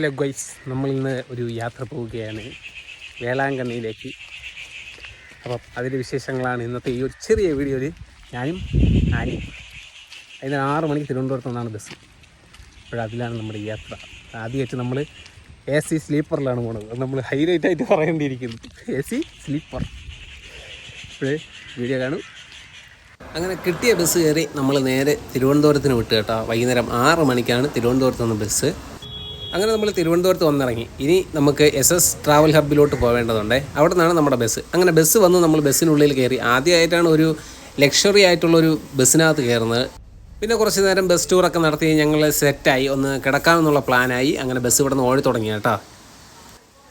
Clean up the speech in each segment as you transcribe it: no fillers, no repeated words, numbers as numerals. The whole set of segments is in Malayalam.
ഹലോ ഗൈസ്, നമ്മളിന്ന് ഒരു യാത്ര പോവുകയാണ് വേളാങ്കണ്ണിയിലേക്ക്. അപ്പം അതിൻ്റെ വിശേഷങ്ങളാണ് ഇന്നത്തെ ഈ ഒരു ചെറിയ വീഡിയോയിൽ ഞാനും ആനിയും. അതിന് 6 മണിക്ക് തിരുവനന്തപുരത്ത് നിന്നാണ് ബസ്. അതിലാണ് നമ്മുടെ ഈ യാത്ര. ആദ്യമായിട്ട് നമ്മൾ AC സ്ലീപ്പറിലാണ് പോണത്. അത് നമ്മൾ ഹൈലൈറ്റ് ആയിട്ട് പറയേണ്ടിയിരിക്കുന്നു. AC sleeper. ഇപ്പോഴേ വീഡിയോ കാണും. അങ്ങനെ കിട്ടിയ ബസ് കയറി നമ്മൾ നേരെ തിരുവനന്തപുരത്തിന് വിട്ടു കേട്ടോ. വൈകുന്നേരം 6 മണിക്കാണ് തിരുവനന്തപുരത്ത് നിന്ന് ബസ്. അങ്ങനെ നമ്മൾ തിരുവനന്തപുരത്ത് വന്നിറങ്ങി. ഇനി നമുക്ക് SS ട്രാവൽ ഹബ്ബിലോട്ട് പോവേണ്ടതുണ്ട്. അവിടെ നിന്നാണ് നമ്മുടെ ബസ്. അങ്ങനെ ബസ് വന്ന് നമ്മൾ ബസ്സിനുള്ളിൽ കയറി. ആദ്യമായിട്ടാണ് ഒരു ലക്ഷറി ആയിട്ടുള്ളൊരു ബസ്സിനകത്ത് കയറുന്നത്. പിന്നെ കുറച്ച് നേരം ബസ് ടൂറൊക്കെ നടത്തി ഞങ്ങൾ സെറ്റായി, ഒന്ന് കിടക്കാമെന്നുള്ള പ്ലാനായി. അങ്ങനെ ബസ് ഇവിടെ നിന്ന് ഓടി തുടങ്ങി കേട്ടോ.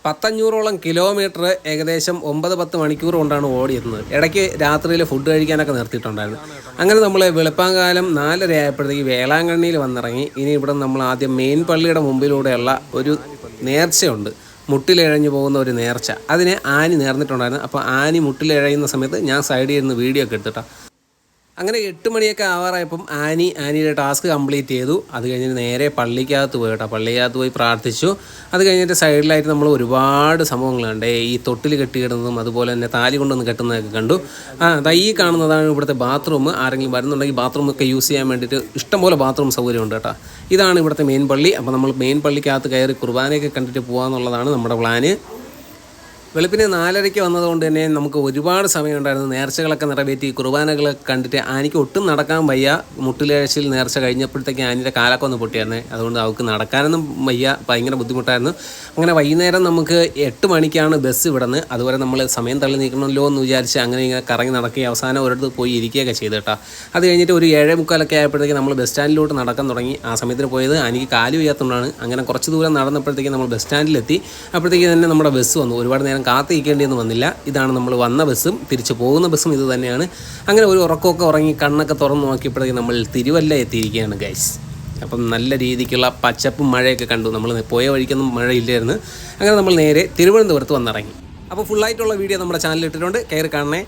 500-ഓളം കിലോമീറ്റർ, ഏകദേശം 9-10 മണിക്കൂർ കൊണ്ടാണ് ഓടിയെത്തുന്നത്. ഇടയ്ക്ക് രാത്രിയിൽ ഫുഡ് കഴിക്കാനൊക്കെ നിർത്തിയിട്ടുണ്ടായിരുന്നു. അങ്ങനെ നമ്മൾ വെളുപ്പാങ്കാലം 4:30 ആയപ്പോഴത്തേക്ക് വേളാങ്കണ്ണിയിൽ വന്നിറങ്ങി. ഇനി ഇവിടെ നമ്മൾ ആദ്യം മെയിൻ പള്ളിയുടെ മുമ്പിലൂടെയുള്ള ഒരു നേർച്ചയുണ്ട്, മുട്ടിലിഴഞ്ഞു പോകുന്ന ഒരു നേർച്ച. അതിനെ ആനി നേർന്നിട്ടുണ്ടായിരുന്നു. അപ്പോൾ ആനി മുട്ടിലിഴയുന്ന സമയത്ത് ഞാൻ സൈഡിൽ ഇരുന്ന് വീഡിയോ ഒക്കെ എടുത്തിട്ടാണ്. അങ്ങനെ 8 മണിയൊക്കെ ആവാറായപ്പം ആനിയുടെ ടാസ്ക് കംപ്ലീറ്റ് ചെയ്തു. അത് കഴിഞ്ഞിട്ട് നേരെ പള്ളിക്കകത്ത് പോയി കേട്ടോ. പള്ളിക്കകത്ത് പോയി പ്രാർത്ഥിച്ചു. അത് കഴിഞ്ഞിട്ട് സൈഡിലായിട്ട് നമ്മൾ ഒരുപാട് സംഭവങ്ങൾ കണ്ടേ. ഈ തൊട്ടിൽ കെട്ടിയിടുന്നതും അതുപോലെ തന്നെ താലി കൊണ്ടൊന്ന് കെട്ടുന്നതൊക്കെ കണ്ടു. ഈ കാണുന്നതാണ് ഇവിടുത്തെ ബാത്റൂം. ആരെങ്കിലും വരുന്നുണ്ടെങ്കിൽ ബാത്റൂമൊക്കെ യൂസ് ചെയ്യാൻ വേണ്ടിയിട്ട് ഇഷ്ടംപോലെ ബാത്റൂം സൗകര്യമുണ്ട് കേട്ടോ. ഇതാണ് ഇവിടുത്തെ മെയിൻ പള്ളി. അപ്പോൾ നമ്മൾ മെയിൻ പള്ളിക്കകത്ത് കയറി കുർബാനയൊക്കെ കണ്ടിട്ട് പോകാമെന്നുള്ളതാണ് നമ്മുടെ പ്ലാന്. വെളുപ്പിന് 4:30 വന്നതുകൊണ്ട് തന്നെ നമുക്ക് ഒരുപാട് സമയമുണ്ടായിരുന്നു. നേർച്ചകളൊക്കെ നിറവേറ്റി കുർബാനകളൊക്കെ കണ്ടിട്ട് ആനിക്ക് ഒട്ടും നടക്കാൻ വയ്യ. മുട്ടിലേഴ്ചയിൽ നേർച്ച കഴിഞ്ഞപ്പോഴത്തേക്ക് ആനിയുടെ കാലൊക്കെ ഒന്ന് പൊട്ടിയായിരുന്നേ. അതുകൊണ്ട് അവൾക്ക് നടക്കാനൊന്നും വയ്യ, ഭയങ്കര ബുദ്ധിമുട്ടായിരുന്നു. അങ്ങനെ വൈകുന്നേരം നമുക്ക് 8 മണിക്കാണ് ബസ് ഇവിടുന്ന്. അതുവരെ നമ്മൾ സമയം തള്ളി നീക്കണമല്ലോ എന്ന് വിചാരിച്ച് അങ്ങനെ ഇങ്ങനെ കറങ്ങി നടക്കുകയും അവസാനം ഒരിടത്ത് പോയി ഇരിക്കുകയൊക്കെ ചെയ്തു കേട്ടോ. അത് കഴിഞ്ഞിട്ട് ഒരു 7:45 ആയപ്പോഴത്തേക്ക് നമ്മൾ ബസ് സ്റ്റാൻഡിലോട്ട് നടക്കാൻ തുടങ്ങി. ആ സമയത്തിന് പോയത് എനിക്ക് കാല് വയ്യാത്തതുകൊണ്ടാണ്. അങ്ങനെ കുറച്ച് ദൂരം നടന്നപ്പോഴത്തേക്ക് നമ്മൾ ബസ് സ്റ്റാൻഡിലെത്തി. അപ്പോഴത്തേക്ക് തന്നെ നമ്മുടെ ബസ് വന്നു. ഒരുപാട് നേരം കാത്തിരിക്കേണ്ടിയൊന്നും വന്നില്ല. ഇതാണ് നമ്മൾ വന്ന ബസ്സും തിരിച്ചു പോകുന്ന ബസ്സും ഇത് തന്നെയാണ്. അങ്ങനെ ഒരു ഉറക്കമൊക്കെ ഉറങ്ങി കണ്ണൊക്കെ തുറന്നു നോക്കിയപ്പോഴത്തേക്ക് നമ്മൾ തിരുവല്ല എത്തിയിരിക്കുകയാണ് ഗൈസ്. അപ്പം നല്ല രീതിക്കുള്ള പച്ചപ്പും മഴയൊക്കെ കണ്ടു. നമ്മൾ പോയ വഴിക്കൊന്നും മഴയില്ലായിരുന്നു. അങ്ങനെ നമ്മൾ നേരെ തിരുവനന്തപുരത്ത് വന്നിറങ്ങി. അപ്പോൾ ഫുള്ളായിട്ടുള്ള വീഡിയോ നമ്മുടെ ചാനലിൽ ഇട്ടിട്ടുണ്ട്, കയറി കാണണേ.